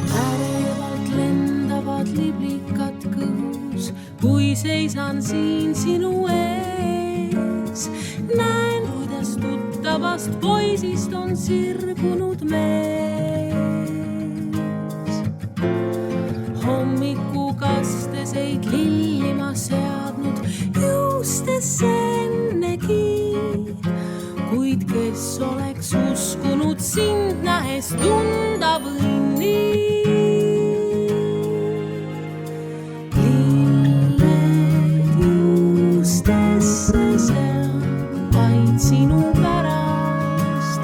ärevalt lendavad liblikad kõhus, kui seisan siin sinu ees. Näen, kuidas tuttavast poisist on sirgunud mees. Hommikukasteseid lillima seadnud juustesse ennegi, kuid kes oleks uskunud sind nähes tunda võin nii. Lilled juustesse sean vaid sinu pärast.